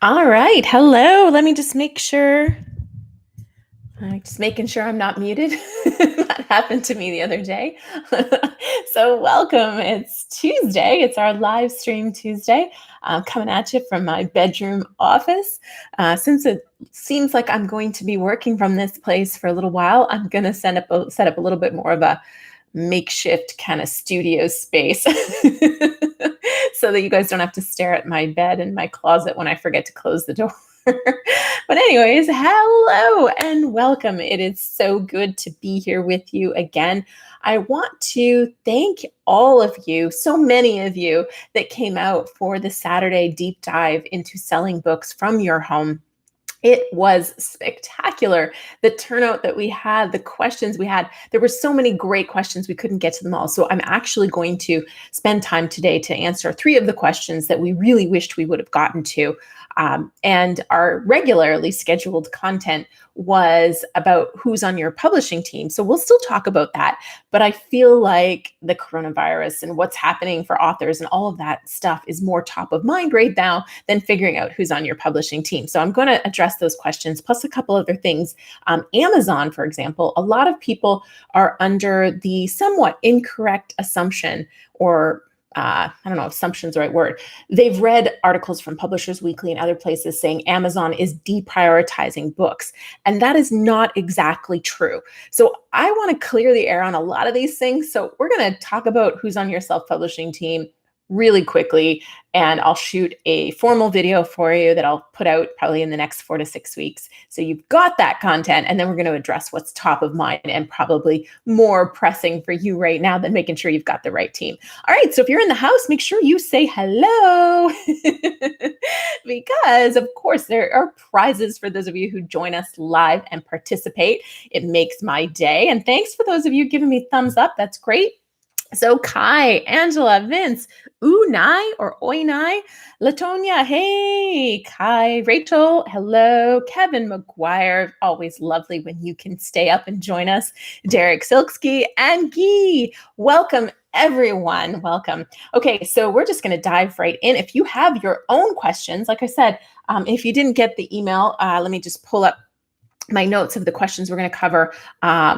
All right. Hello. Let me just make sure. Just making sure I'm not muted. That happened to me the other day. So, welcome. It's Tuesday. It's our live stream Tuesday. I'm coming at you from my bedroom office. Since it seems like I'm going to be working from this place for a little while, I'm going to set up a little bit more of a makeshift kind of studio space so that you guys don't have to stare at my bed and my closet when I forget to close the door. But anyways, hello and welcome. It is so good to be here with you again. I want to thank all of you, so many of you that came out for the Saturday deep dive into selling books from your home. It was spectacular. The turnout that we had, the questions we had, there were so many great questions. We couldn't get to them all. So I'm actually going to spend time today to answer three of the questions that we really wished we would have gotten to. And our regularly scheduled content was about who's on your publishing team. So we'll still talk about that. But I feel like the coronavirus and what's happening for authors and all of that stuff is more top of mind right now than figuring out who's on your publishing team. So I'm going to address those questions plus a couple other things. Amazon, for example, a lot of people are under the somewhat incorrect assumption or I don't know if assumption's the right word. They've read articles from Publishers Weekly and other places saying Amazon is deprioritizing books. And that is not exactly true. So I want to clear the air on a lot of these things. So we're going to talk about who's on your self-publishing team really quickly. And I'll shoot a formal video for you that I'll put out probably in the next 4 to 6 weeks. So you've got that content, and then we're going to address what's top of mind and probably more pressing for you right now than making sure you've got the right team. All right, so if you're in the house, make sure you say hello because, of course, there are prizes for those of you who join us live and participate. It makes my day. And thanks for those of you giving me thumbs up. That's great. So Kai, Angela, Vince, Unai or Oinai, Latonia, hey, Kai, Rachel, hello, Kevin McGuire, always lovely when you can stay up and join us, Derek Silksky, and Guy, welcome everyone, welcome. Okay, so we're just going to dive right in. If you have your own questions, like I said, if you didn't get the email, let me just pull up my notes of the questions we're going to cover.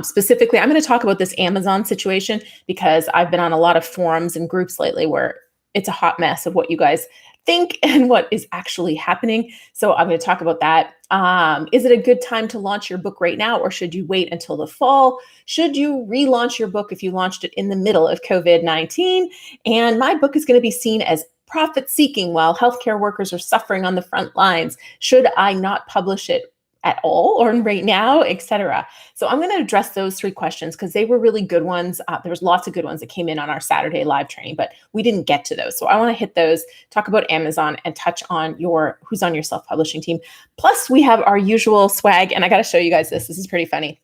Specifically, I'm going to talk about this Amazon situation because I've been on a lot of forums and groups lately where it's a hot mess of what you guys think and what is actually happening. So I'm going to talk about that. Is it a good time to launch your book right now, or should you wait until the fall? Should you relaunch your book if you launched it in the middle of COVID-19? And my book is going to be seen as profit-seeking while healthcare workers are suffering on the front lines. Should I not publish it at all or right now, etc. So I'm going to address those three questions because they were really good ones. There was lots of good ones that came in on our Saturday live training, but we didn't get to those. So I want to hit those, talk about Amazon, and touch on who's on your self-publishing team. Plus, we have our usual swag, and I got to show you guys this. This is pretty funny.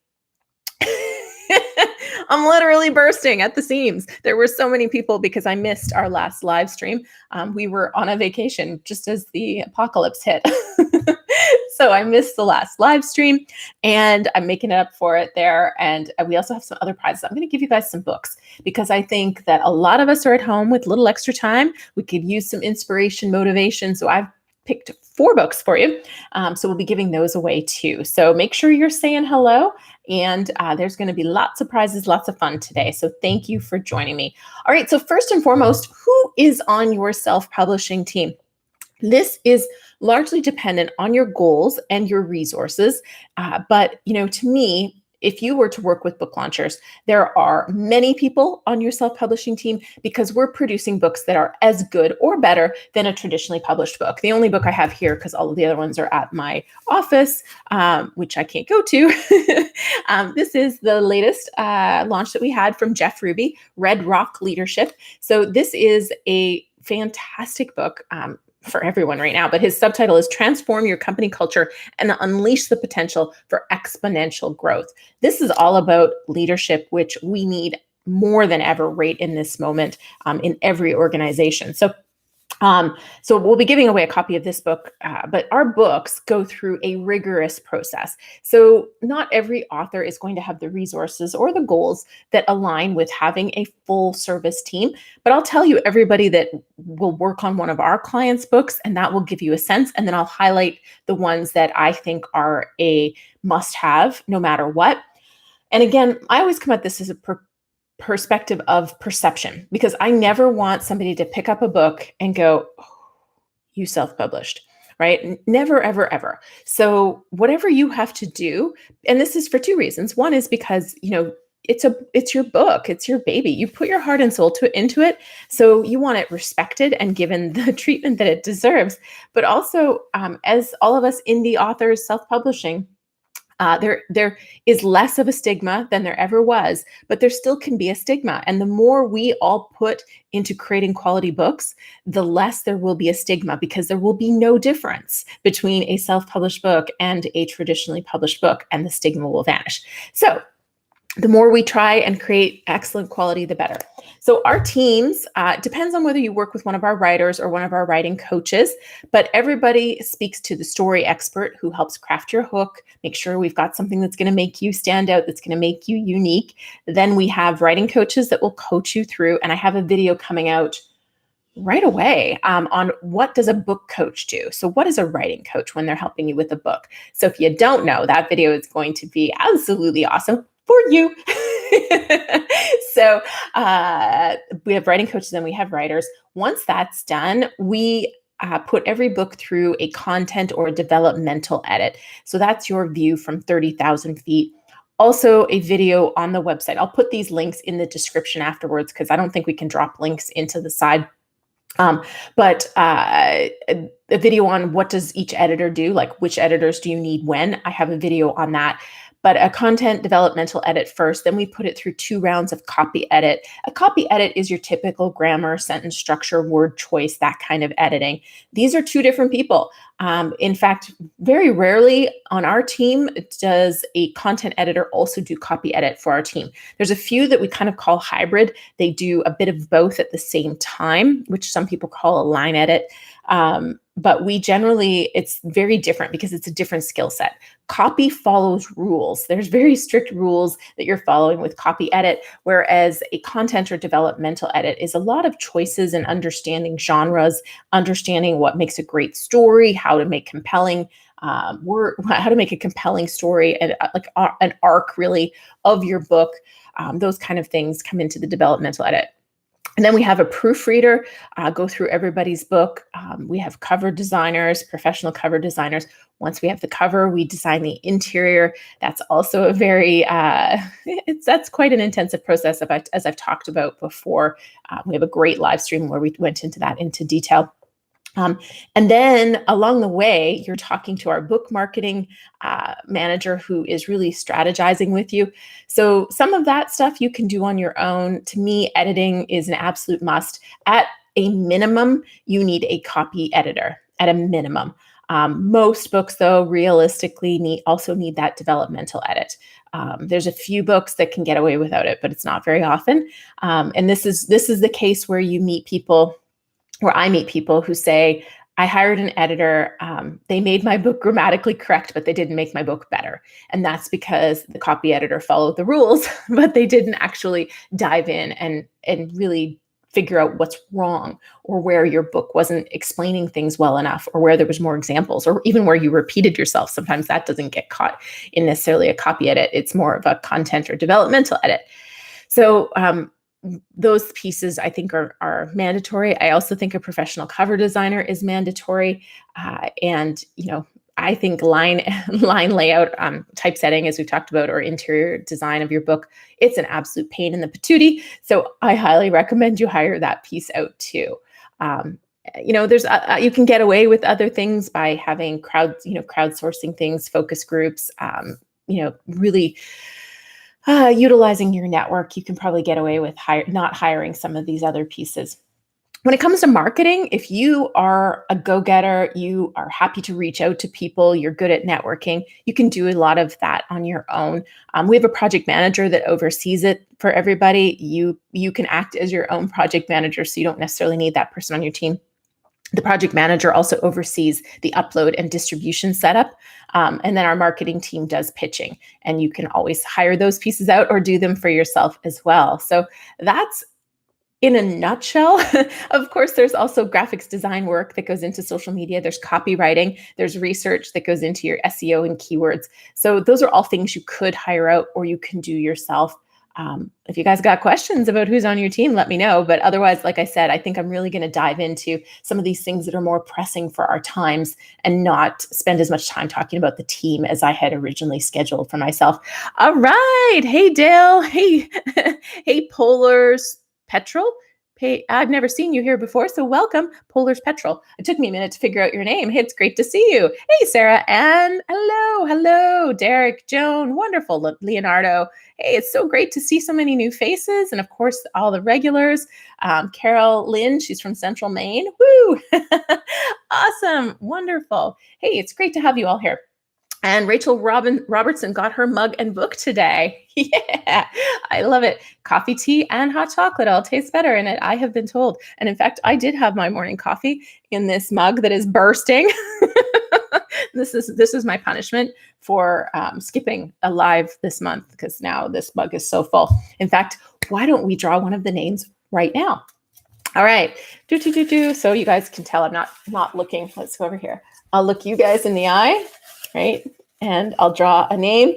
I'm literally bursting at the seams. There were so many people because I missed our last live stream. We were on a vacation just as the apocalypse hit. So I missed the last live stream and I'm making it up for it there. And we also have some other prizes. I'm going to give you guys some books because I think that a lot of us are at home with little extra time. We could use some inspiration, motivation. So I've picked 4 books for you. So we'll be giving those away too. So make sure you're saying hello. And there's going to be lots of prizes, lots of fun today. So thank you for joining me. All right. So first and foremost, who is on your self-publishing team? This is largely dependent on your goals and your resources. But, to me, if you were to work with book launchers, there are many people on your self-publishing team because we're producing books that are as good or better than a traditionally published book. The only book I have here, because all of the other ones are at my office, which I can't go to. This is the latest launch that we had from Jeff Ruby, Red Rock Leadership. So this is a fantastic book. For everyone right now, but his subtitle is Transform Your Company Culture and Unleash the Potential for Exponential Growth. This is all about leadership, which we need more than ever right in this moment in every organization. So So we'll be giving away a copy of this book, but our books go through a rigorous process. So not every author is going to have the resources or the goals that align with having a full service team. But I'll tell you everybody that will work on one of our clients' books, and that will give you a sense. And then I'll highlight the ones that I think are a must have no matter what. And again, I always come at this as a perspective of perception, because I never want somebody to pick up a book and go, oh, you self-published, right? Never, ever, ever. So whatever you have to do, and this is for two reasons. One is because, it's your book, it's your baby. You put your heart and soul into it. So you want it respected and given the treatment that it deserves. But also, as all of us indie authors self-publishing, there is less of a stigma than there ever was, but there still can be a stigma. And the more we all put into creating quality books, the less there will be a stigma, because there will be no difference between a self-published book and a traditionally published book, and the stigma will vanish. So the more we try and create excellent quality, the better. So our teams, depends on whether you work with one of our writers or one of our writing coaches, but everybody speaks to the story expert who helps craft your hook, make sure we've got something that's going to make you stand out, that's going to make you unique. Then we have writing coaches that will coach you through, and I have a video coming out right away on what does a book coach do. So what is a writing coach when they're helping you with a book? So if you don't know, that video is going to be absolutely awesome for you. So we have writing coaches and we have writers. Once that's done, we put every book through a content or a developmental edit. So that's your view from 30,000 feet. Also a video on the website. I'll put these links in the description afterwards, because I don't think we can drop links into the side. But a video on what does each editor do, like which editors do you need when. I have a video on that. But a content developmental edit first, then we put it through 2 rounds of copy edit. A copy edit is your typical grammar, sentence structure, word choice, that kind of editing. These are 2 different people. In fact, very rarely on our team does a content editor also do copy edit for our team. There's a few that we kind of call hybrid. They do a bit of both at the same time, which some people call a line edit. But we generally, it's very different because it's a different skill set. Copy follows rules. There's very strict rules that you're following with copy edit, whereas a content or developmental edit is a lot of choices and understanding genres, understanding what makes a great story, how to make compelling how to make a compelling story, and like an arc really of your book. Those kind of things come into the developmental edit. And then we have a proofreader, go through everybody's book. We have cover designers, professional cover designers. Once we have the cover, we design the interior. That's also a very, that's quite an intensive process, as I've talked about before. We have a great live stream where we went into that into detail. And then along the way, you're talking to our book marketing manager who is really strategizing with you. So some of that stuff you can do on your own. To me, editing is an absolute must. At a minimum, you need a copy editor at a minimum. Most books, though, realistically also need that developmental edit. There's a few books that can get away without it, but it's not very often. And this is the case where you meet people, where I meet people who say, I hired an editor, they made my book grammatically correct, but they didn't make my book better. And that's because the copy editor followed the rules, but they didn't actually dive in and really figure out what's wrong, or where your book wasn't explaining things well enough, or where there was more examples, or even where you repeated yourself. Sometimes that doesn't get caught in necessarily a copy edit. It's more of a content or developmental edit. So those pieces I think are mandatory. I also think a professional cover designer is mandatory. And, I think line layout, typesetting, as we've talked about, or interior design of your book, it's an absolute pain in the patootie. So I highly recommend you hire that piece out too. There's you can get away with other things by having crowdsourcing things, focus groups, really utilizing your network. You can probably get away with not hiring some of these other pieces. When it comes to marketing, if you are a go-getter, you are happy to reach out to people, you're good at networking, you can do a lot of that on your own. We have a project manager that oversees it for everybody. You can act as your own project manager, so you don't necessarily need that person on your team. The project manager also oversees the upload and distribution setup. And then our marketing team does pitching. And you can always hire those pieces out or do them for yourself as well. So that's in a nutshell. Of course, there's also graphics design work that goes into social media. There's copywriting. There's research that goes into your SEO and keywords. So those are all things you could hire out or you can do yourself. If you guys got questions about who's on your team, let me know. But otherwise, like I said, I think I'm really going to dive into some of these things that are more pressing for our times and not spend as much time talking about the team as I had originally scheduled for myself. All right. Hey, Dale. Hey, hey, Polars Petrol. Hey, I've never seen you here before, so welcome, Polars Petrol. It took me a minute to figure out your name. Hey, it's great to see you. Hey, Sarah, and hello, Derek, Joan, wonderful, Leonardo. Hey, it's so great to see so many new faces, and of course, all the regulars. Carol Lynn, she's from Central Maine. Woo! Awesome, wonderful. Hey, it's great to have you all here. And Rachel Robertson got her mug and book today. Yeah, I love it. Coffee, tea, and hot chocolate all taste better in it, I have been told. And in fact, I did have my morning coffee in this mug that is bursting. This is my punishment for skipping a live this month because now this mug is so full. In fact, why don't we draw one of the names right now? All right. So you guys can tell I'm not looking. Let's go over here. I'll look you guys in the eye. Right? And I'll draw a name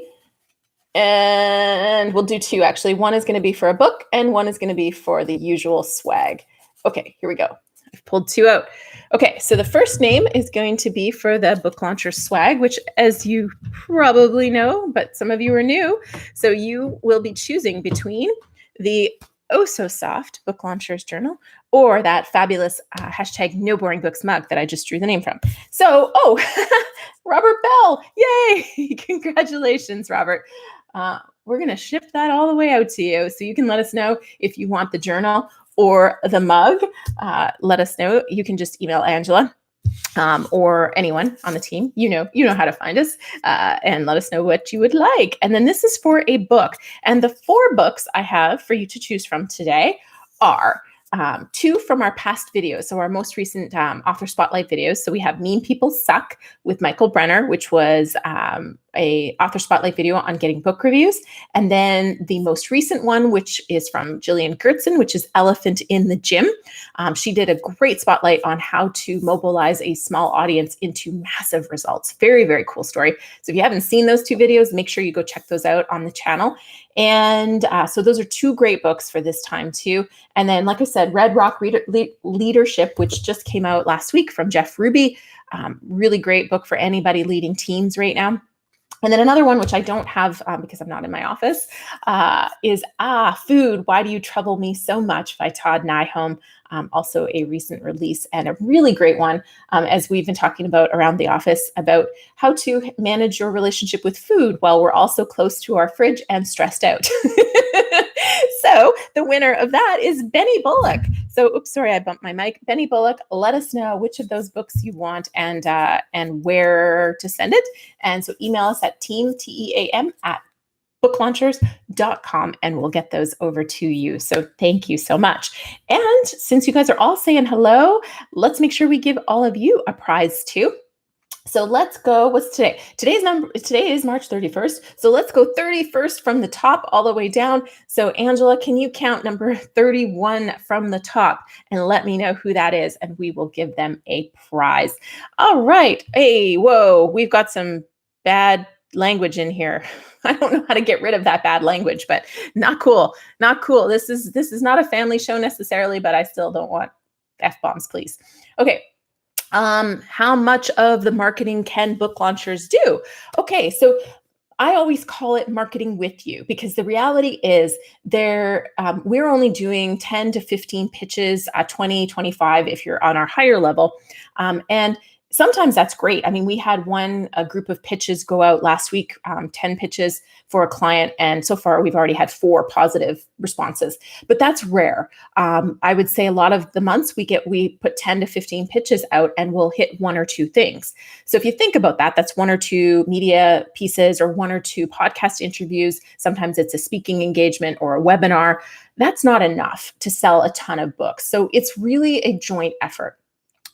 and we'll do two actually. One is going to be for a book and one is going to be for the usual swag. Okay, here we go. I've pulled two out. Okay, so the first name is going to be for the book launcher swag, which as you probably know, but some of you are new. So you will be choosing between the Oh So Soft Book Launchers Journal or that fabulous hashtag No Boring Books mug that I just drew the name from. So, Robert Bell, yay! Congratulations, Robert. We're going to ship that all the way out to you. So you can let us know if you want the journal or the mug. Let us know. You can just email Angela or anyone on the team. You know how to find us and let us know what you would like. And then this is for a book. And the 4 books I have for you to choose from today are 2 from our past videos. So our most recent author spotlight videos. So we have Mean People Suck with Michael Brenner, which was a author spotlight video on getting book reviews. And then the most recent one, which is from Jillian Gertzen, which is Elephant in the Gym. She did a great spotlight on how to mobilize a small audience into massive results. Very, very cool story. So if you haven't seen those 2 videos, make sure you go check those out on the channel. And so those are 2 great books for this time too. And then, like I said, Red Rock Leadership, which just came out last week from Jeff Ruby. Really great book for anybody leading teams right now. And then another one, which I don't have because I'm not in my office, is Food, Why Do You Trouble Me So Much by Todd Nyholm. Also a recent release and a really great one, as we've been talking about around the office, about how to manage your relationship with food while we're also close to our fridge and stressed out. So the winner of that is Benny Bullock. So, oops, sorry, I bumped my mic. Benny Bullock, let us know which of those books you want and where to send it. And so email us at team, at booklaunchers.com and we'll get those over to you. So thank you so much. And since you guys are all saying hello, let's make sure we give all of you a prize too. So let's go. What's today? Today is March 31st. So let's go 31st from the top all the way down. So Angela, can you count number 31 from the top and let me know who that is? And we will give them a prize. All right. Hey, whoa, we've got some bad language in here. I don't know how to get rid of that bad language, but not cool. Not cool. This is not a family show necessarily, but I still don't want F-bombs, please. Okay. How much of the marketing can book launchers do? Okay, so I always call it marketing with you because the reality is we're only doing 10 to 15 pitches, 20, 25 if you're on our higher level. And sometimes that's great. I mean, we had a group of pitches go out last week, 10 pitches for a client. And so far we've already had 4 positive responses, but that's rare. I would say a lot of the months we put 10 to 15 pitches out and we'll hit 1 or 2 things. So if you think about that, that's 1 or 2 media pieces or 1 or 2 podcast interviews. Sometimes it's a speaking engagement or a webinar. That's not enough to sell a ton of books. So it's really a joint effort.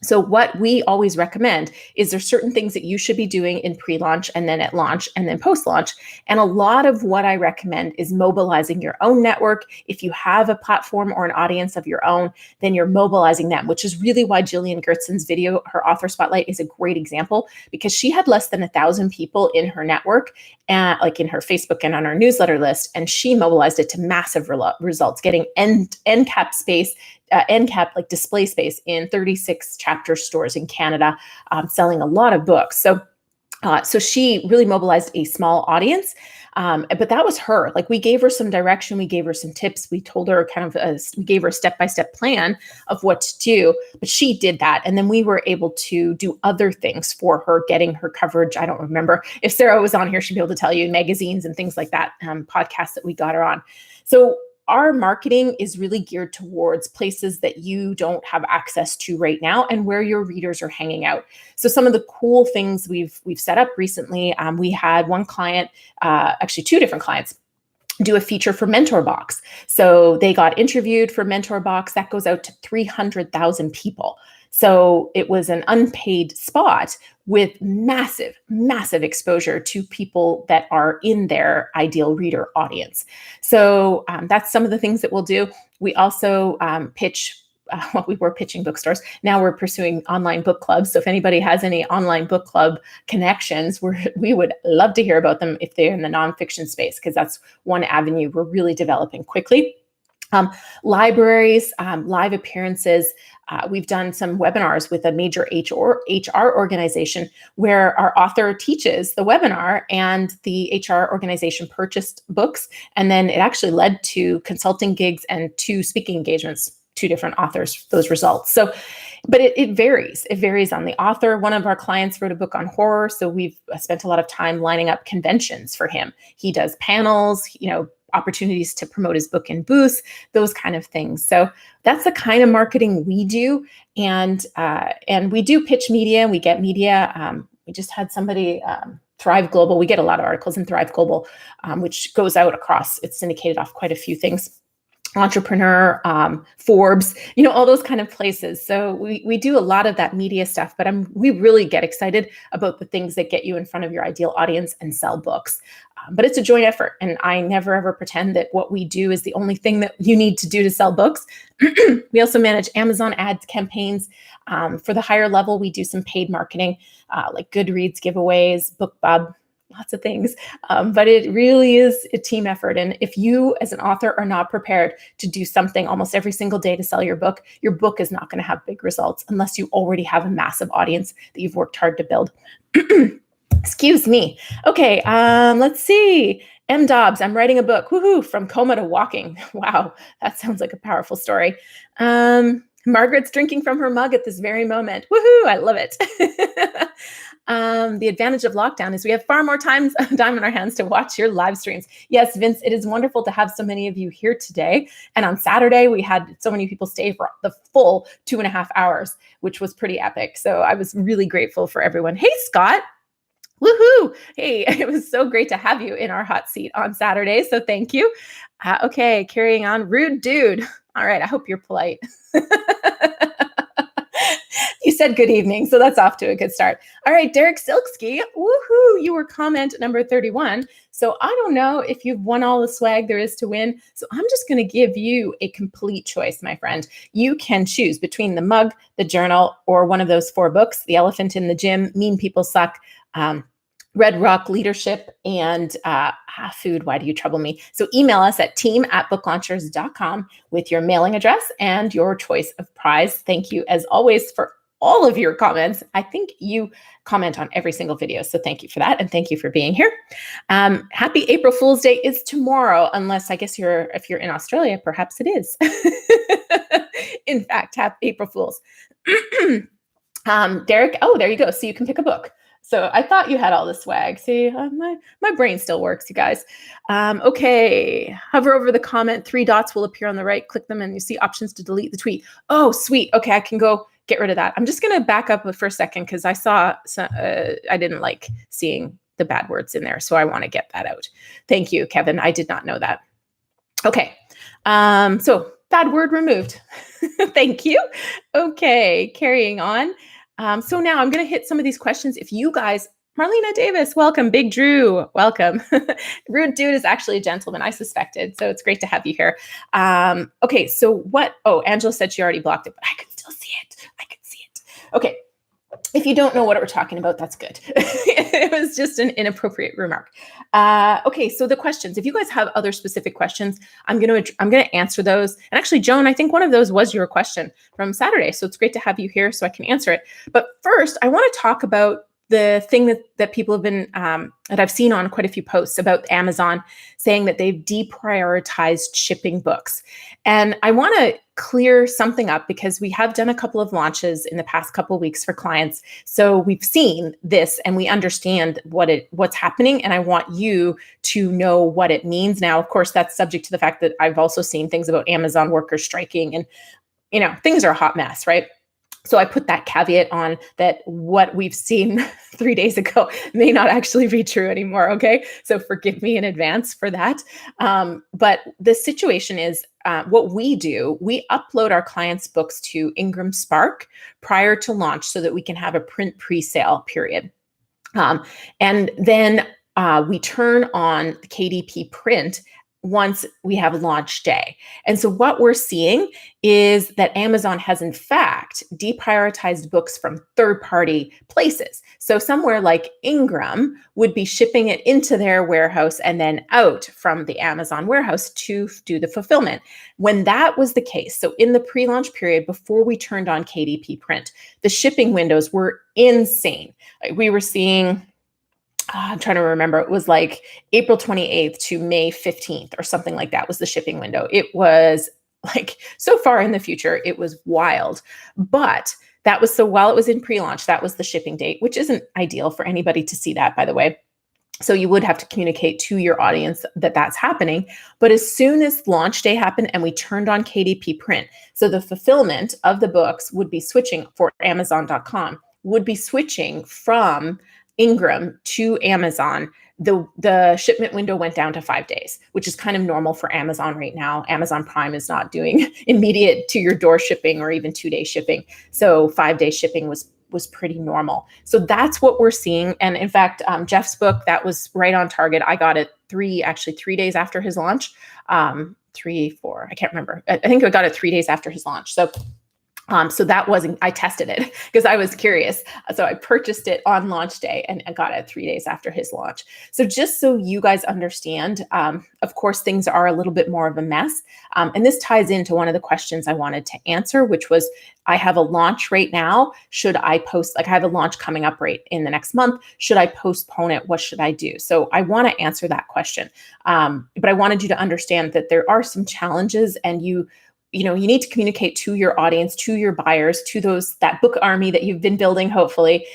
So what we always recommend is there's certain things that you should be doing in pre-launch and then at launch and then post-launch. And a lot of what I recommend is mobilizing your own network. If you have a platform or an audience of your own, then you're mobilizing them, which is really why Jillian Gertson's video, her author spotlight, is a great example, because she had less than 1,000 people in her network, like in her Facebook and on her newsletter list, and she mobilized it to massive results, getting end cap space, end cap like display space in 36 chapter stores in Canada, selling a lot of books. So she really mobilized a small audience, but that was her. Like, we gave her some direction, we gave her some tips, we told her we gave her a step-by-step plan of what to do, but she did that. And then we were able to do other things for her, getting her coverage. I don't remember if Sarah was on here, she'd be able to tell you, magazines and things like that, podcasts that we got her on. So our marketing is really geared towards places that you don't have access to right now and where your readers are hanging out. So some of the cool things we've set up recently, we had one client, actually two different clients, do a feature for Mentor Box. So they got interviewed for Mentor Box. That goes out to 300,000 people. So it was an unpaid spot with massive, massive exposure to people that are in their ideal reader audience. So that's some of the things that we'll do. We also pitch. We were pitching bookstores. Now we're pursuing online book clubs. So if anybody has any online book club connections, we would love to hear about them if they're in the nonfiction space, because that's one avenue we're really developing quickly. Libraries, live appearances. We've done some webinars with a major HR organization where our author teaches the webinar and the HR organization purchased books. And then it actually led to consulting gigs and 2 speaking engagements, 2 different authors, those results. So, but it varies. It varies on the author. One of our clients wrote a book on horror. So we've spent a lot of time lining up conventions for him. He does panels, opportunities to promote his book in booths, those kind of things. So that's the kind of marketing we do. And we do pitch media, and we get media. We just had somebody, Thrive Global. We get a lot of articles in Thrive Global, which goes out across, it's syndicated off quite a few things. Entrepreneur, Forbes, all those kind of places. So we do a lot of that media stuff, but we really get excited about the things that get you in front of your ideal audience and sell books. But it's a joint effort, and I never ever pretend that what we do is the only thing that you need to do to sell books. We also manage Amazon ads campaigns. For the higher level, we do some paid marketing, like Goodreads giveaways, BookBub, lots of things. But it really is a team effort. And if you as an author are not prepared to do something almost every single day to sell your book is not going to have big results unless you already have a massive audience that you've worked hard to build. Excuse me. Okay, let's see. M. Dobbs, I'm writing a book. Woohoo, from coma to walking. Wow, that sounds like a powerful story. Margaret's drinking from her mug at this very moment. Woohoo, I love it. The advantage of lockdown is we have far more time on our hands to watch your live streams. Yes, Vince, it is wonderful to have so many of you here today. And on Saturday, we had so many people stay for the full 2.5 hours, which was pretty epic. So I was really grateful for everyone. Hey, Scott. Woohoo! Hey, it was so great to have you in our hot seat on Saturday. So thank you. Okay, carrying on. Rude dude. All right, I hope you're polite. You said good evening, so that's off to a good start. All right, Derek Silksky, woohoo, you were comment number 31. So I don't know if you've won all the swag there is to win. So I'm just going to give you a complete choice, my friend. You can choose between the mug, the journal, or one of those 4 books, The Elephant in the Gym, Mean People Suck, Red Rock Leadership, and Food, Why Do You Trouble Me? So email us at team@booklaunchers.com with your mailing address and your choice of prize. Thank you, as always, for all of your comments. I think you comment on every single video, so thank you for that, and thank you for being here. Happy April Fool's Day is tomorrow, unless I guess if you're in Australia, perhaps it is. In fact, happy April Fools. Derek, oh, there you go. So you can pick a book. So I thought you had all the swag. See, my brain still works, you guys. Okay, hover over the comment. 3 dots will appear on the right. Click them and you see options to delete the tweet. Oh, sweet. Okay, I can go get rid of that. I'm just going to back up for a second because I saw, I didn't like seeing the bad words in there. So I want to get that out. Thank you, Kevin. I did not know that. Okay, so bad word removed. Thank you. Okay, carrying on. So now I'm going to hit some of these questions. If you guys, Marlena Davis, welcome. Big Drew, welcome. Rude Dude is actually a gentleman, I suspected. So it's great to have you here. Okay, so what? Oh, Angela said she already blocked it, but I could still see it. I could see it. Okay. If you don't know what we're talking about, that's good. It was just an inappropriate remark. Okay, so the questions. If you guys have other specific questions, I'm gonna answer those. And actually, Joan, I think one of those was your question from Saturday. So it's great to have you here so I can answer it. But first, I want to talk about the thing that people have been that I've seen on quite a few posts about Amazon saying that they've deprioritized shipping books. And I want to clear something up because we have done a couple of launches in the past couple of weeks for clients. So we've seen this and we understand what's happening. And I want you to know what it means. Now, of course, that's subject to the fact that I've also seen things about Amazon workers striking and, things are a hot mess, right? So I put that caveat on that what we've seen 3 days ago may not actually be true anymore, okay? So forgive me in advance for that. But the situation is what we do, we upload our clients' books to Ingram Spark prior to launch so that we can have a print pre-sale period. And then we turn on the KDP print once we have launch day. And so what we're seeing is that Amazon has in fact deprioritized books from third-party places. So somewhere like Ingram would be shipping it into their warehouse and then out from the Amazon warehouse to do the fulfillment. When that was the case, so in the pre-launch period before we turned on KDP print, the shipping windows were insane. We were seeing I'm trying to remember, it was like April 28th to May 15th or something like that was the shipping window. It was like so far in the future, it was wild. But that was so while it was in pre-launch, that was the shipping date, which isn't ideal for anybody to see that, by the way. So you would have to communicate to your audience that that's happening. But as soon as launch day happened and we turned on KDP print, so the fulfillment of the books would be switching for Amazon.com, would be switching from Ingram to Amazon, the shipment window went down to 5 days, which is kind of normal for Amazon right now. Amazon Prime is not doing immediate to your door shipping or even 2-day shipping. So 5-day shipping was pretty normal. So that's what we're seeing. And in fact, Jeff's book, that was right on target. I got it 3 days after his launch. 3, 4, I can't remember. I think I got it 3 days after his launch. So that wasn't, I tested it because I was curious. So I purchased it on launch day and got it 3 days after his launch. So just so you guys understand, of course, things are a little bit more of a mess. And this ties into one of the questions I wanted to answer, which was, I have a launch right now. Should I I have a launch coming up right in the next month. Should I postpone it? What should I do? So I want to answer that question. But I wanted you to understand that there are some challenges and you need to communicate to your audience, to your buyers, to that book army that you've been building, hopefully,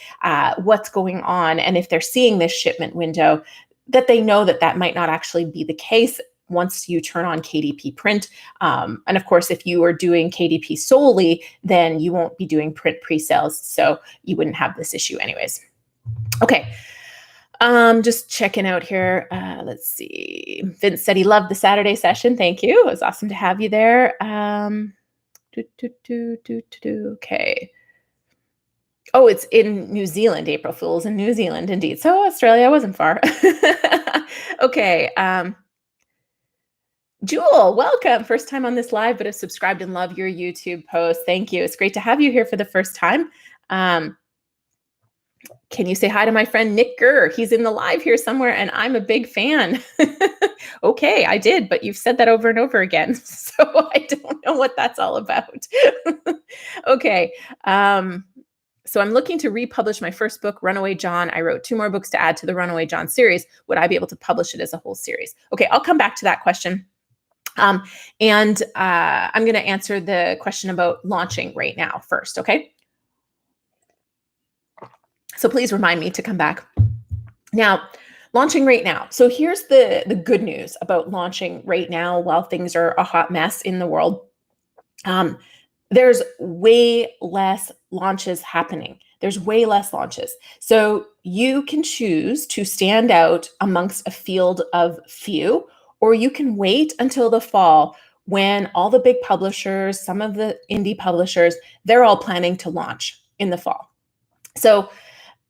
what's going on. And if they're seeing this shipment window, that they know that might not actually be the case once you turn on KDP print. And of course, if you are doing KDP solely, then you won't be doing print pre-sales. So you wouldn't have this issue anyways. Okay. Just checking out here. Let's see. Vince said he loved the Saturday session. Thank you. It was awesome to have you there. Okay. Oh, it's in New Zealand. April Fool's in New Zealand, indeed. So Australia wasn't far. Okay. Jewel, welcome. First time on this live, but have subscribed and love your YouTube post. Thank you. It's great to have you here for the first time. Can you say hi to my friend Nick Gurr? He's in the live here somewhere, and I'm a big fan. Okay, I did, but you've said that over and over again, so I don't know what that's all about. Okay, so I'm looking to republish my first book, Runaway John. I wrote 2 more books to add to the Runaway John series. Would I be able to publish it as a whole series? Okay, I'll come back to that question. I'm going to answer the question about launching right now first, okay? So please remind me to come back. Now, launching right now. So here's the good news about launching right now while things are a hot mess in the world. There's way less launches happening. There's way less launches. So you can choose to stand out amongst a field of few, or you can wait until the fall when all the big publishers, some of the indie publishers, they're all planning to launch in the fall. So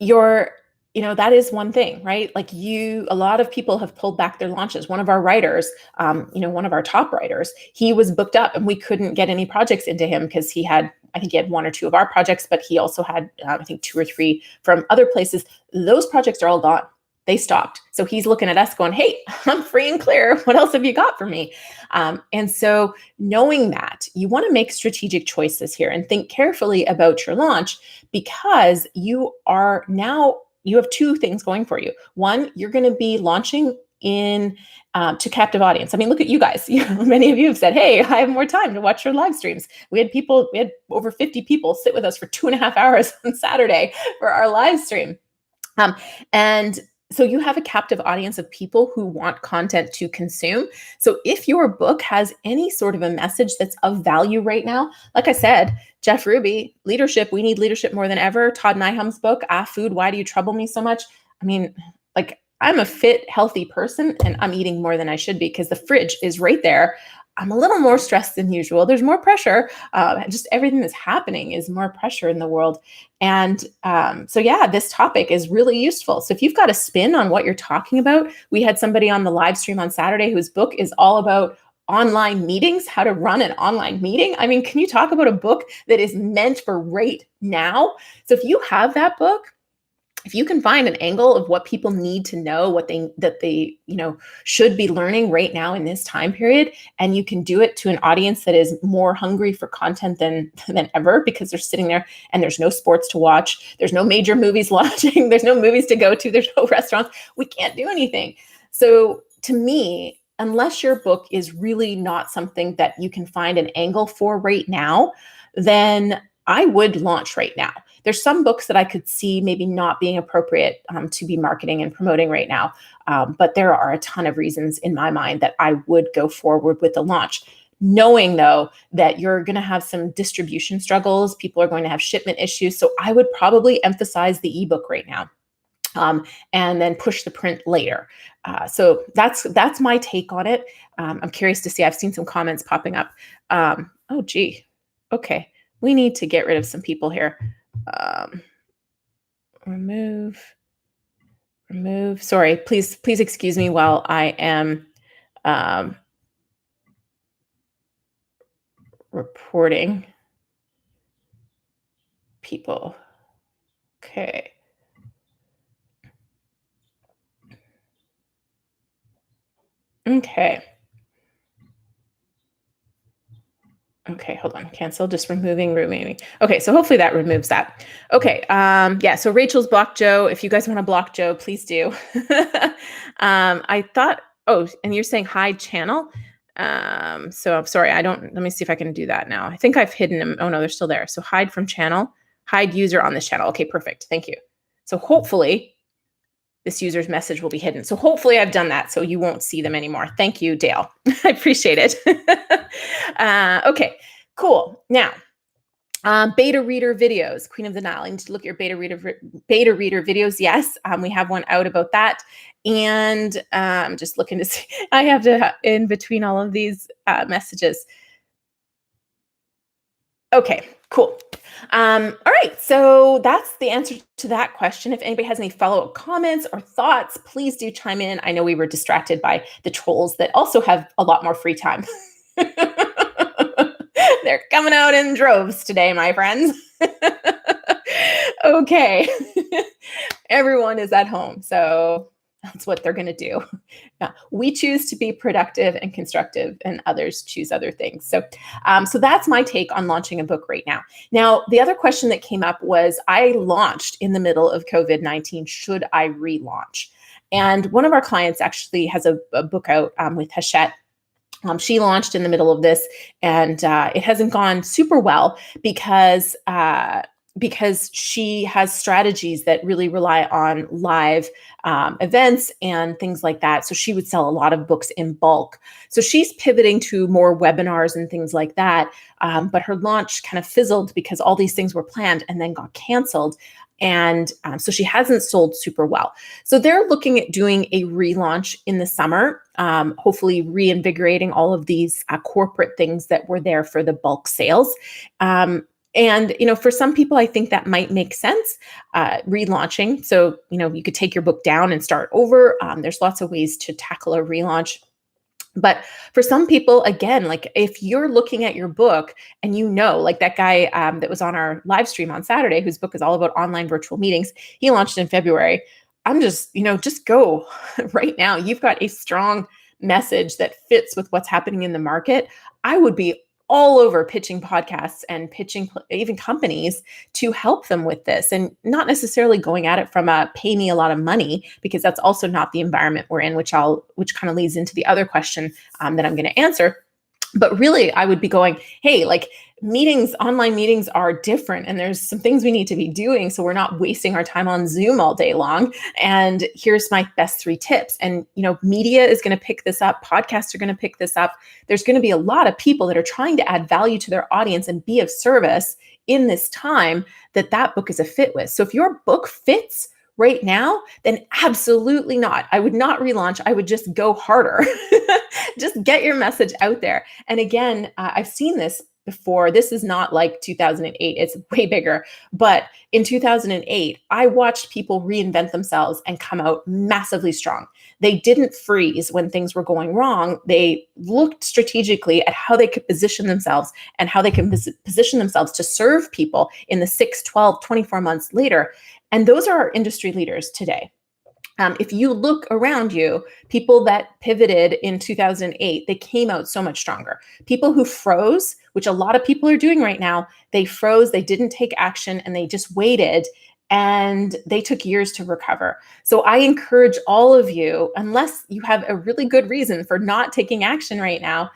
you're, that is one thing, right? Like a lot of people have pulled back their launches. One of our writers, one of our top writers, he was booked up and we couldn't get any projects into him because I think he had one or two of our projects, but he also had, I think, two or three from other places. Those projects are all gone. They stopped. So he's looking at us going, hey, I'm free and clear. What else have you got for me? And so knowing that, you want to make strategic choices here and think carefully about your launch, because you have two things going for you. One, you're going to be launching in to captive audience. I mean, look at you guys. Many of you have said, hey, I have more time to watch your live streams. We had over 50 people sit with us for 2.5 hours on Saturday for our live stream. And so you have a captive audience of people who want content to consume. So if your book has any sort of a message that's of value right now, like I said, Jeff Ruby, leadership, we need leadership more than ever. Todd Nyham's book, Food, Why Do You Trouble Me So Much? I mean, like, I'm a fit, healthy person and I'm eating more than I should be because the fridge is right there. I'm a little more stressed than usual. There's more pressure. Just everything that's happening is more pressure in the world. And this topic is really useful. So if you've got a spin on what you're talking about, we had somebody on the live stream on Saturday whose book is all about online meetings, how to run an online meeting. I mean, can you talk about a book that is meant for right now? So if you have that book, if you can find an angle of what people need to know, that they should be learning right now in this time period, and you can do it to an audience that is more hungry for content than ever, because they're sitting there and there's no sports to watch, there's no major movies launching, there's no movies to go to, there's no restaurants, we can't do anything. So to me, unless your book is really not something that you can find an angle for right now, then I would launch right now. There's some books that I could see maybe not being appropriate to be marketing and promoting right now. But there are a ton of reasons in my mind that I would go forward with the launch, knowing though that you're going to have some distribution struggles. People are going to have shipment issues. So I would probably emphasize the ebook right now. And then push the print later. So that's my take on it. I'm curious to see. I've seen some comments popping up. Okay. We need to get rid of some people here. Remove. Sorry, please excuse me while I am reporting people. Okay. Okay, hold on. Cancel, just removing. Okay, so hopefully that removes that. Okay, so Rachel's blocked Joe. If you guys want to block Joe, please do. I thought, and you're saying hide channel. So I'm sorry, let me see if I can do that now. I think I've hidden them. Oh no, they're still there. So hide from channel, hide user on this channel. Okay, perfect, thank you. So hopefully this user's message will be hidden. So hopefully I've done that so you won't see them anymore. Thank you, Dale. I appreciate it. Okay, cool. Now, beta reader videos, Queen of the Nile. I need to look at your beta reader videos. Yes, we have one out about that. And I'm just looking to see, I have to, in between all of these messages. Okay, cool. All right, so that's the answer to that question. If anybody has any follow-up comments or thoughts, please do chime in. I know we were distracted by the trolls that also have a lot more free time. They're coming out in droves today, my friends. Okay. Everyone is at home, so that's what they're going to do. We choose to be productive and constructive, and others choose other things. So that's my take on launching a book right now. Now, the other question that came up was, I launched in the middle of COVID-19. Should I relaunch? And one of our clients actually has a book out with Hachette. She launched in the middle of this, and it hasn't gone super well because she has strategies that really rely on live events and things like that. So she would sell a lot of books in bulk. So she's pivoting to more webinars and things like that. But her launch kind of fizzled because all these things were planned and then got canceled. And so she hasn't sold super well. So they're looking at doing a relaunch in the summer. hopefully reinvigorating all of these corporate things that were there for the bulk sales. And, for some people, I think that might make sense, relaunching. So, you could take your book down and start over. There's lots of ways to tackle a relaunch. But for some people, again, like if you're looking at your book and like that guy that was on our live stream on Saturday, whose book is all about online virtual meetings, he launched in February. I'm just go right now. You've got a strong message that fits with what's happening in the market. I would be all over pitching podcasts and pitching even companies to help them with this, and not necessarily going at it from a pay me a lot of money, because that's also not the environment we're in, which kind of leads into the other question that I'm going to answer. But really, I would be going, hey, like online meetings are different, and there's some things we need to be doing so we're not wasting our time on Zoom all day long. And here's my best 3 tips. And, media is going to pick this up. Podcasts are going to pick this up. There's going to be a lot of people that are trying to add value to their audience and be of service in this time that book is a fit with. So if your book fits right now, then absolutely not. I would not relaunch. I would just go harder. Just get your message out there. And again, I've seen this before. This is not like 2008. It's way bigger. But in 2008, I watched people reinvent themselves and come out massively strong. They didn't freeze when things were going wrong. They looked strategically at how they could position themselves and how they can position themselves to serve people in the 6, 12, 24 months later. And those are our industry leaders today. If you look around you, people that pivoted in 2008, they came out so much stronger. People who froze, which a lot of people are doing right now, they froze, they didn't take action, and they just waited, and they took years to recover. So I encourage all of you, unless you have a really good reason for not taking action right now,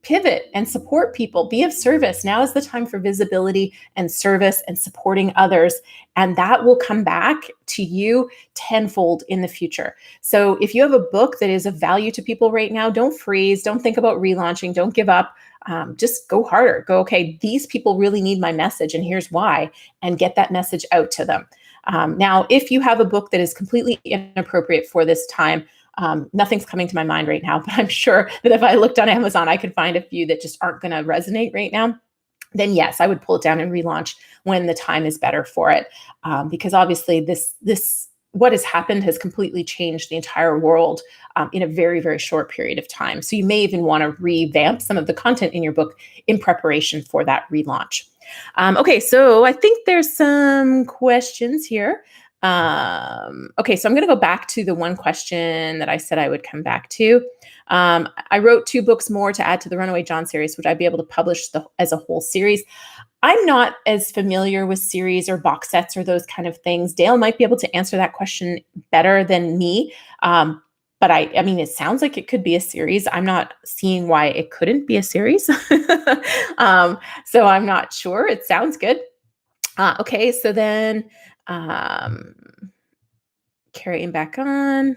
pivot and support people, be of service. Now is the time for visibility and service and supporting others. And that will come back to you tenfold in the future. So if you have a book that is of value to people right now, don't freeze, don't think about relaunching, don't give up. Just go harder. Go, okay, these people really need my message, and here's why, and get that message out to them. Now, if you have a book that is completely inappropriate for this time, nothing's coming to my mind right now, but I'm sure that if I looked on Amazon, I could find a few that just aren't going to resonate right now. Then yes, I would pull it down and relaunch when the time is better for it. Because obviously this what has happened has completely changed the entire world in a very, very short period of time. So you may even want to revamp some of the content in your book in preparation for that relaunch. Okay, so I think there's some questions here. Okay, so I'm going to go back to the one question that I said I would come back to. I wrote 2 books more to add to the Runaway John series. Would I be able to publish as a whole series? I'm not as familiar with series or box sets or those kind of things. Dale might be able to answer that question better than me. But I mean, it sounds like it could be a series. I'm not seeing why it couldn't be a series. So I'm not sure. It sounds good. Okay, so then carrying back on.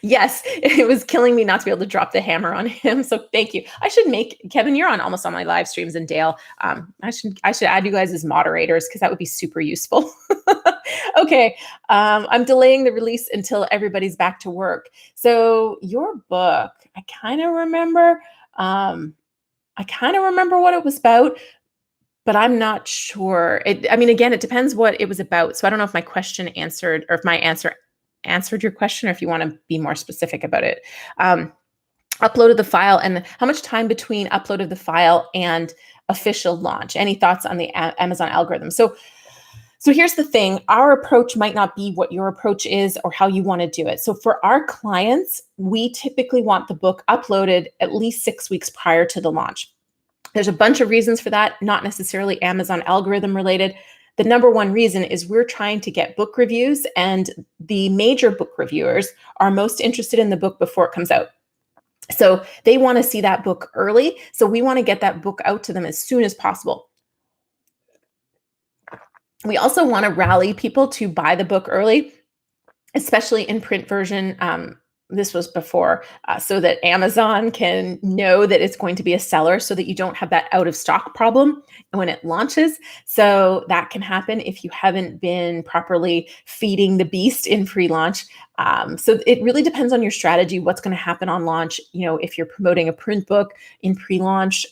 Yes, it was killing me not to be able to drop the hammer on him. So thank you. I should make Kevin, you're on almost on my live streams, and Dale, I should add you guys as moderators, because that would be super useful. Okay, I'm delaying the release until everybody's back to work. So your book, I kind of remember what it was about, but I'm not sure. Again, it depends what it was about. So I don't know if my question answered, or if my answer answered your question, or if you want to be more specific about it. Uploaded the file, and how much time between upload of the file and official launch? Any thoughts on the Amazon algorithm? So here's the thing. Our approach might not be what your approach is or how you want to do it. So for our clients, we typically want the book uploaded at least 6 weeks prior to the launch. There's a bunch of reasons for that, not necessarily Amazon algorithm related. The number one reason is we're trying to get book reviews, and the major book reviewers are most interested in the book before it comes out. So they want to see that book early. So we want to get that book out to them as soon as possible. We also want to rally people to buy the book early, especially in print version. this was before, so that Amazon can know that it's going to be a seller so that you don't have that out of stock problem when it launches. So that can happen if you haven't been properly feeding the beast in pre-launch. So it really depends on your strategy, what's going to happen on launch. If you're promoting a print book in pre-launch,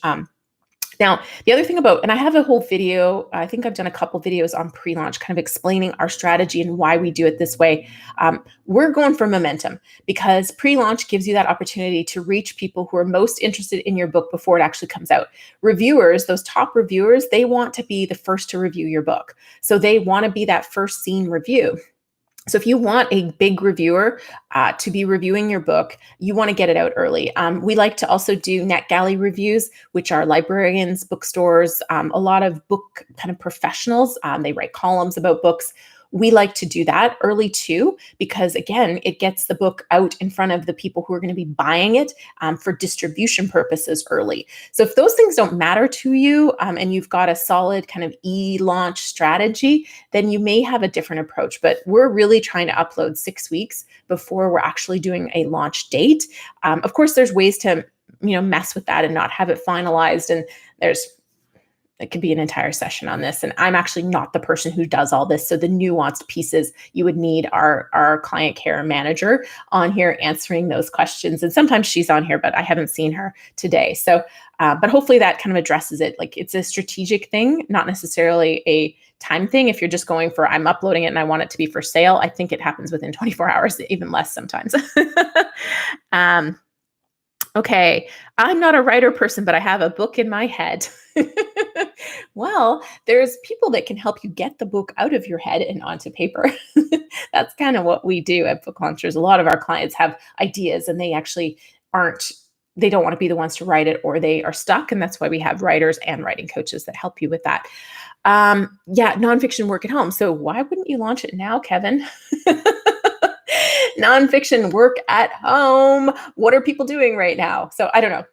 now, the other thing about, and I have a whole video, I think I've done a couple videos on pre-launch, kind of explaining our strategy and why we do it this way. We're going for momentum because pre-launch gives you that opportunity to reach people who are most interested in your book before it actually comes out. Reviewers, those top reviewers, they want to be the first to review your book. So they want to be that first seen review. So if you want a big reviewer to be reviewing your book, you want to get it out early. We like to also do NetGalley reviews, which are librarians, bookstores, a lot of book kind of professionals. They write columns about books. We like to do that early too, because again, it gets the book out in front of the people who are going to be buying it for distribution purposes early. So if those things don't matter to you and you've got a solid kind of e-launch strategy, then you may have a different approach. But we're really trying to upload 6 weeks before we're actually doing a launch date. Of course, there's ways to mess with that and not have it finalized. And it could be an entire session on this. And I'm actually not the person who does all this. So the nuanced pieces, you would need our client care manager on here answering those questions. And sometimes she's on here, but I haven't seen her today. So, but hopefully that kind of addresses it. Like it's a strategic thing, not necessarily a time thing. If you're just going for, I'm uploading it and I want it to be for sale, I think it happens within 24 hours, even less sometimes. Okay, I'm not a writer person, but I have a book in my head. Well, there's people that can help you get the book out of your head and onto paper. That's kind of what we do at Book Launchers. A lot of our clients have ideas and they actually they don't want to be the ones to write it, or they are stuck. And that's why we have writers and writing coaches that help you with that. Nonfiction work at home. So why wouldn't you launch it now, Kevin? Nonfiction work at home. What are people doing right now? So I don't know.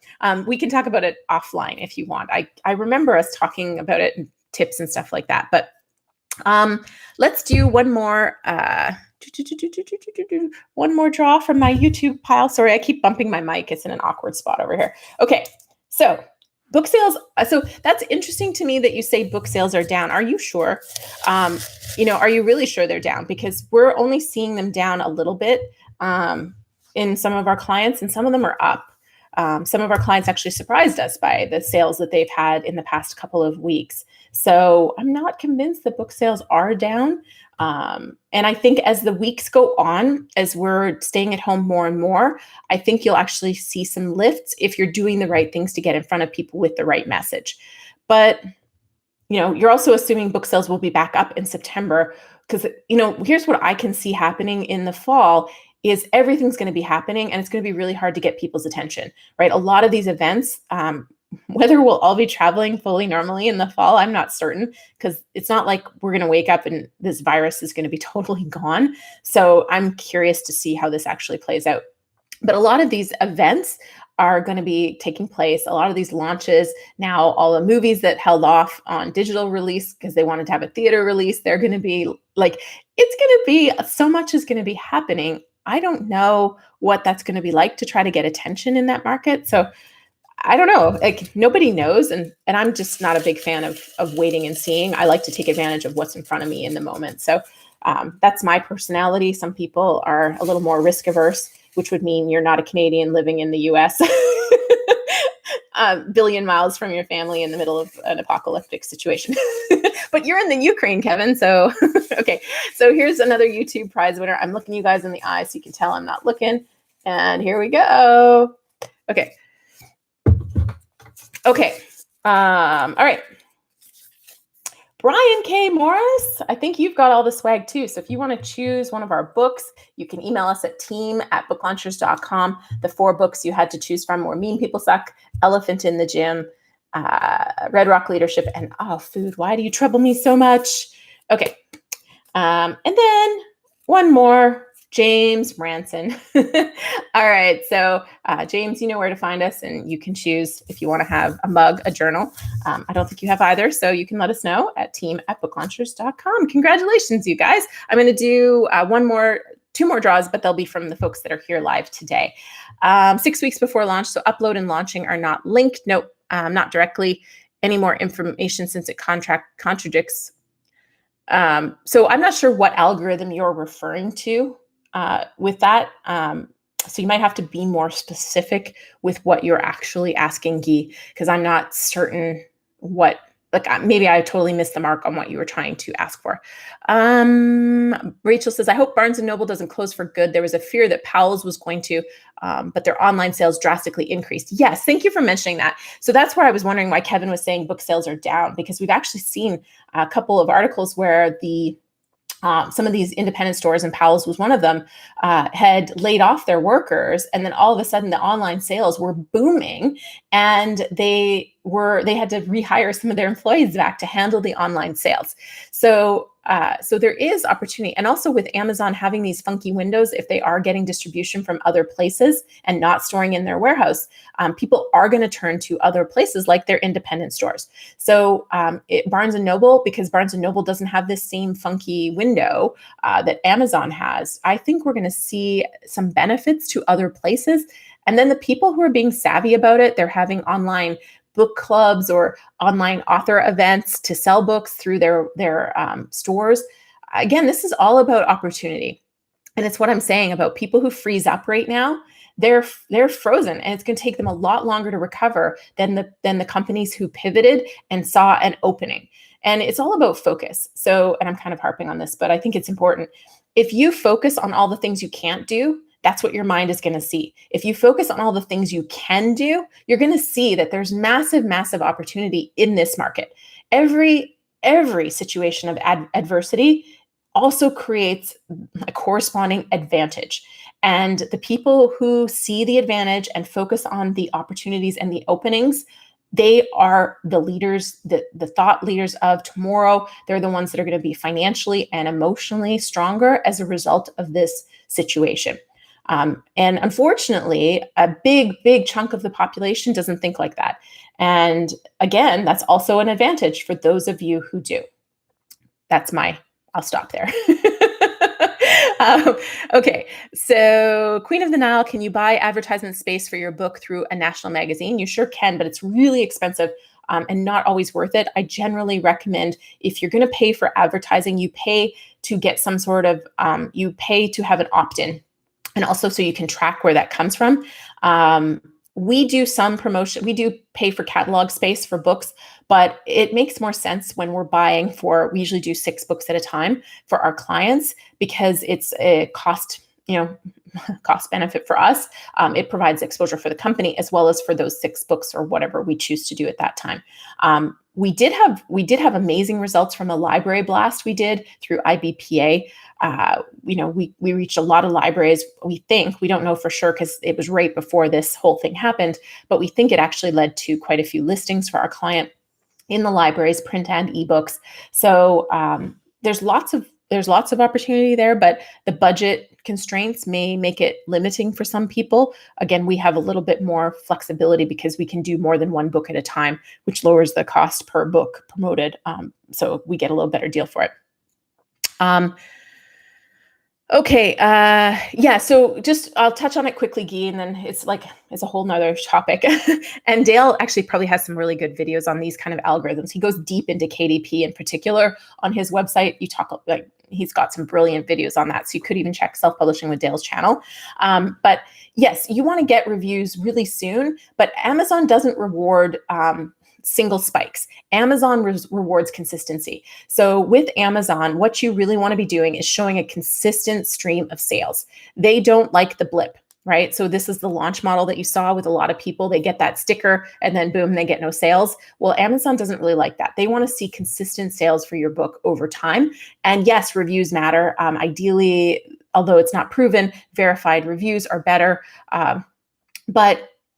We can talk about it offline if you want. I remember us talking about it and tips and stuff like that. But let's do one more draw from my YouTube pile. Sorry, I keep bumping my mic. It's in an awkward spot over here. Okay, so book sales. So that's interesting to me that you say book sales are down. Are you sure? Are you really sure they're down? Because we're only seeing them down a little bit in some of our clients, and some of them are up. Some of our clients actually surprised us by the sales that they've had in the past couple of weeks. So I'm not convinced that book sales are down. And I think as the weeks go on, as we're staying at home more and more, I think you'll actually see some lifts if you're doing the right things to get in front of people with the right message. But, you're also assuming book sales will be back up in September because, here's what I can see happening in the fall is everything's going to be happening and it's going to be really hard to get people's attention, right? A lot of these events, whether we'll all be traveling fully normally in the fall, I'm not certain, because it's not like we're going to wake up and this virus is going to be totally gone. So I'm curious to see how this actually plays out. But a lot of these events are going to be taking place. A lot of these launches now, all the movies that held off on digital release because they wanted to have a theater release, they're going to be like, it's going to be, so much is going to be happening. I don't know what that's going to be like to try to get attention in that market. So I don't know, like nobody knows. And I'm just not a big fan of waiting and seeing. I like to take advantage of what's in front of me in the moment. So that's my personality. Some people are a little more risk averse, which would mean you're not a Canadian living in the US, a billion miles from your family in the middle of an apocalyptic situation. But you're in the Ukraine, Kevin. So, okay. So here's another YouTube prize winner. I'm looking you guys in the eye so you can tell I'm not looking. And here we go. Okay. Okay. All right. Brian K. Morris, I think you've got all the swag too. So if you want to choose one of our books, you can email us at team@booklaunchers.com. The 4 books you had to choose from were Mean People Suck, Elephant in the Gym, Red Rock Leadership, and Food. Why do you trouble me so much? Okay. And then one more, James Ranson. All right. So James, you know where to find us, and you can choose if you want to have a mug, a journal. I don't think you have either. So you can let us know at team@booklaunchers.com. Congratulations, you guys. I'm going to do one more two more draws, but they'll be from the folks that are here live today. 6 weeks before launch. So upload and launching are not linked. Nope, not directly. Any more information since it contradicts. So I'm not sure what algorithm you're referring to with that. So you might have to be more specific with what you're actually asking, Guy, because I'm not certain what, maybe I totally missed the mark on what you were trying to ask for. Rachel says, I hope Barnes & Noble doesn't close for good. There was a fear that Powell's was going to, but their online sales drastically increased. Yes, thank you for mentioning that. So that's where I was wondering why Kevin was saying book sales are down, because we've actually seen a couple of articles where some of these independent stores, and Powell's was one of them, had laid off their workers, and then all of a sudden the online sales were booming, and they had to rehire some of their employees back to handle the online sales. So there is opportunity, and also with Amazon having these funky windows, if they are getting distribution from other places and not storing in their warehouse, people are going to turn to other places like their independent stores. So Barnes & Noble, because Barnes & Noble doesn't have this same funky window that Amazon has, I think we're going to see some benefits to other places. And then the people who are being savvy about it, they're having online book clubs or online author events to sell books through their stores. Again, this is all about opportunity. And it's what I'm saying about people who freeze up right now. They're frozen, and it's going to take them a lot longer to recover than the companies who pivoted and saw an opening. And it's all about focus. So, and I'm kind of harping on this, but I think it's important. If you focus on all the things you can't do, that's what your mind is going to see. If you focus on all the things you can do, you're going to see that there's massive, massive opportunity in this market. Every situation of adversity also creates a corresponding advantage. And the people who see the advantage and focus on the opportunities and the openings, they are the leaders, the thought leaders of tomorrow. They're the ones that are going to be financially and emotionally stronger as a result of this situation. And unfortunately, a big chunk of the population doesn't think like that. And again, that's also an advantage for those of you who do. I'll stop there. Okay, so Queen of the Nile, can you buy advertisement space for your book through a national magazine? You sure can, but it's really expensive and not always worth it. I generally recommend, if you're going to pay for advertising, you pay to get some sort of, you pay to have an opt-in. And also so you can track where that comes from. We do some promotion. We do pay for catalog space for books, but it makes more sense when we're buying we usually do 6 books at a time for our clients, because it's a cost benefit for us. It provides exposure for the company as well as for those 6 books or whatever we choose to do at that time. We did have amazing results from a library blast we did through IBPA. We reached a lot of libraries. We don't know for sure because it was right before this whole thing happened, but we think it actually led to quite a few listings for our client in the libraries, print and ebooks. So there's lots of opportunity there, but the budget constraints may make it limiting for some people. Again, we have a little bit more flexibility because we can do more than 1 book at a time, which lowers the cost per book promoted. So we get a little better deal for it. Okay. So I'll touch on it quickly, Guy, and then it's a whole nother topic. And Dale actually probably has some really good videos on these kind of algorithms. He goes deep into KDP in particular on his website. He's got some brilliant videos on that. So you could even check Self-Publishing with Dale's channel. But yes, you want to get reviews really soon, but Amazon doesn't reward single spikes. Amazon rewards consistency. So with Amazon, what you really want to be doing is showing a consistent stream of sales. They don't like the blip, right? So this is the launch model that you saw with a lot of people. They get that sticker and then boom, they get no sales. Well, Amazon doesn't really like that. They want to see consistent sales for your book over time. And yes, reviews matter. Ideally, although it's not proven, verified reviews are better.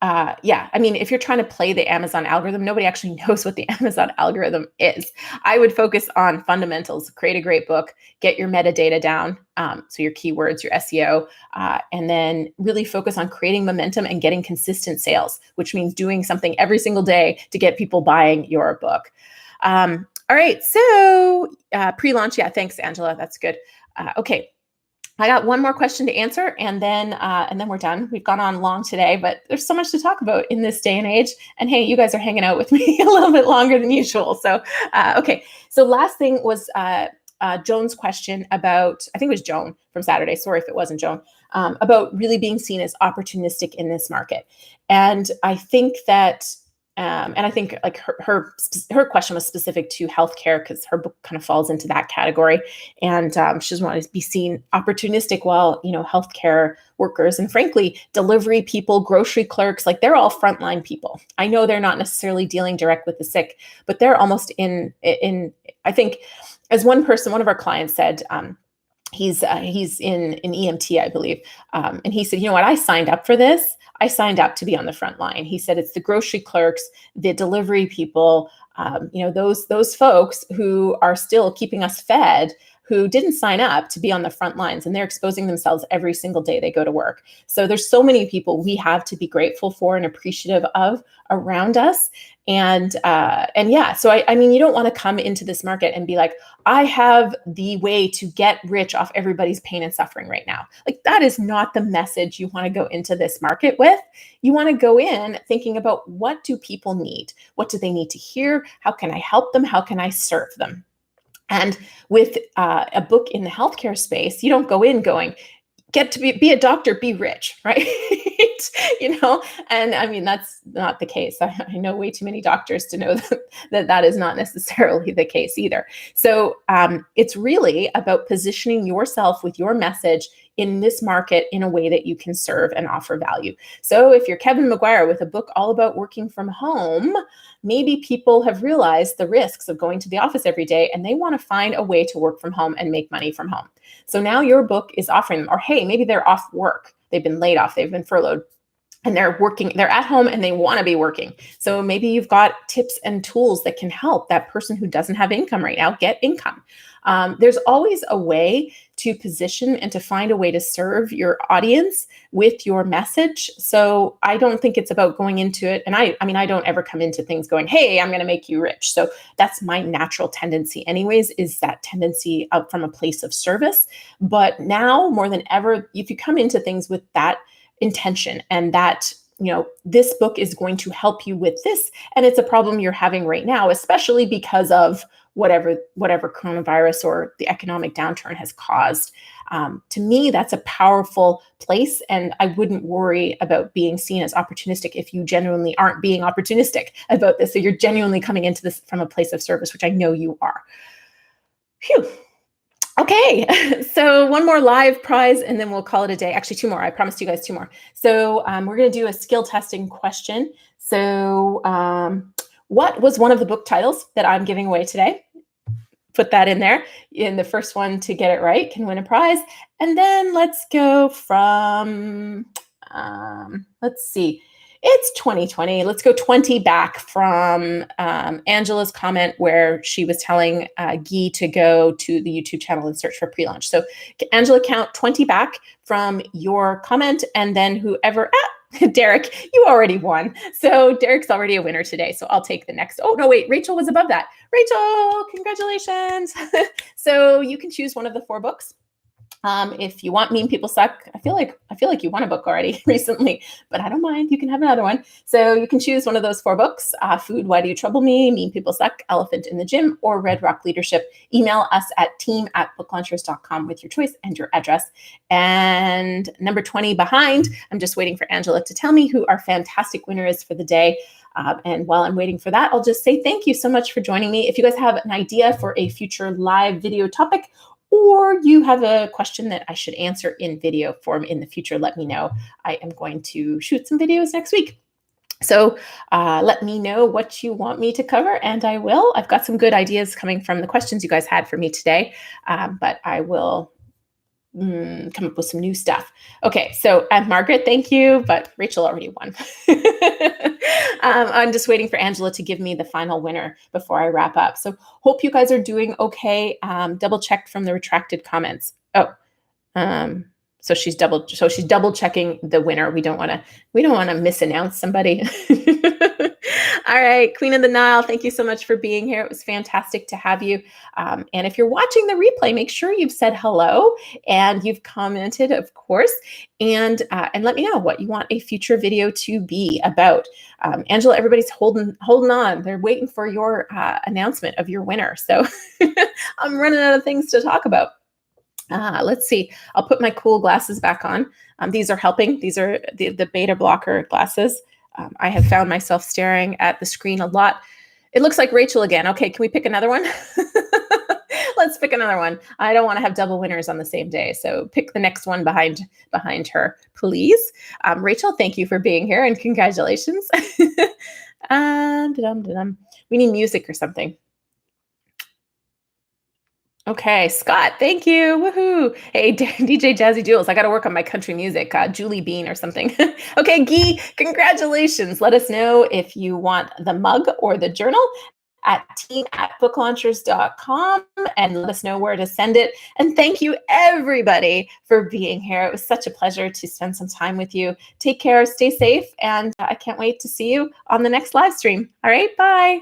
If you're trying to play the Amazon algorithm, nobody actually knows what the Amazon algorithm is. I would focus on fundamentals, create a great book, get your metadata down, so your keywords, your SEO, and then really focus on creating momentum and getting consistent sales, which means doing something every single day to get people buying your book. All right, so pre-launch, thanks, Angela, that's good. Okay. I got one more question to answer, and then we're done. We've gone on long today, but there's so much to talk about in this day and age. And hey, you guys are hanging out with me a little bit longer than usual. So, okay. So last thing was Joan's question about, I think it was Joan from Saturday. Sorry if it wasn't Joan, about really being seen as opportunistic in this market. And I think that and I think like her question was specific to healthcare because her book kind of falls into that category, and she doesn't want to be seen opportunistic while healthcare workers and frankly delivery people, grocery clerks, like they're all frontline people. I know they're not necessarily dealing direct with the sick, but they're almost in. I think, as one of our clients said. He's in EMT, I believe, and he said, you know what, I signed up for this. I signed up to be on the front line. He said it's the grocery clerks, the delivery people, those folks who are still keeping us fed, who didn't sign up to be on the front lines, and they're exposing themselves every single day they go to work. So there's so many people we have to be grateful for and appreciative of around us. And yeah, so I mean, you don't want to come into this market and be like, I have the way to get rich off everybody's pain and suffering right now. Like, that is not the message you want to go into this market with. You want to go in thinking about, what do people need? What do they need to hear? How can I help them? How can I serve them? And with a book in the healthcare space, you don't go in going, get to be a doctor, be rich, right? And I mean, that's not the case. I know way too many doctors to know that is not necessarily the case either. So it's really about positioning yourself with your message in this market in a way that you can serve and offer value. So if you're Kevin McGuire with a book all about working from home, maybe people have realized the risks of going to the office every day, and they want to find a way to work from home and make money from home. So now your book is offering them, or hey, maybe they're off work. They've been laid off, they've been furloughed, and they're at home and they want to be working. So maybe you've got tips and tools that can help that person who doesn't have income right now get income. There's always a way to position and to find a way to serve your audience with your message. So I don't think it's about going into it. And I mean, I don't ever come into things going, hey, I'm going to make you rich. So that's my natural tendency anyways, is that tendency out from a place of service. But now more than ever, if you come into things with that intention and that, this book is going to help you with this, and it's a problem you're having right now, especially because of whatever coronavirus or the economic downturn has caused. To me, that's a powerful place, and I wouldn't worry about being seen as opportunistic if you genuinely aren't being opportunistic about this. So you're genuinely coming into this from a place of service, which I know you are. Phew. Okay, so one more live prize and then we'll call it a day. Actually, two more. I promised you guys two more. So we're going to do a skill testing question. So what was one of the book titles that I'm giving away today? Put that in there. And the first one to get it right can win a prize. And then let's go from, let's see. It's 2020. Let's go 20 back from Angela's comment where she was telling Guy to go to the YouTube channel and search for pre-launch. So Angela, count 20 back from your comment, and then whoever, Derek, you already won. So Derek's already a winner today. So I'll take the next. Oh, no, wait, Rachel was above that. Rachel, congratulations. So you can choose one of the 4 books. If you want Mean People Suck, I feel like you won a book already recently, but I don't mind. You can have another one. So you can choose one of those 4 books: Food, Why Do You Trouble Me, Mean People Suck, Elephant in the Gym, or Red Rock Leadership. Email us at team@booklaunchers.com with your choice and your address. And number 20 behind, I'm just waiting for Angela to tell me who our fantastic winner is for the day. And while I'm waiting for that, I'll just say thank you so much for joining me. If you guys have an idea for a future live video topic, or you have a question that I should answer in video form in the future, let me know. I am going to shoot some videos next week. So let me know what you want me to cover, and I will. I've got some good ideas coming from the questions you guys had for me today, but I will come up with some new stuff. Okay, so Margaret, thank you, but Rachel already won. I'm just waiting for Angela to give me the final winner before I wrap up. So hope you guys are doing okay. Double checked from the retracted comments. Oh, so she's double checking the winner. We don't want to misannounce somebody. All right, Queen of the Nile, thank you so much for being here. It was fantastic to have you. And if you're watching the replay, make sure you've said hello and you've commented, of course, and let me know what you want a future video to be about. Angela, everybody's holding on. They're waiting for your announcement of your winner. So I'm running out of things to talk about. Let's see. I'll put my cool glasses back on. These are helping. These are the beta blocker glasses. I have found myself staring at the screen a lot. It looks like Rachel again. Okay, can we pick another one? Let's pick another one. I don't want to have double winners on the same day, so pick the next one behind her, please. Rachel, thank you for being here and congratulations. We need music or something. Okay, Scott, thank you. Woohoo. Hey, DJ Jazzy Jules, I got to work on my country music, Julie Bean or something. Okay, Guy, congratulations. Let us know if you want the mug or the journal at team@booklaunchers.com and let us know where to send it. And thank you, everybody, for being here. It was such a pleasure to spend some time with you. Take care, stay safe, and I can't wait to see you on the next live stream. All right, bye.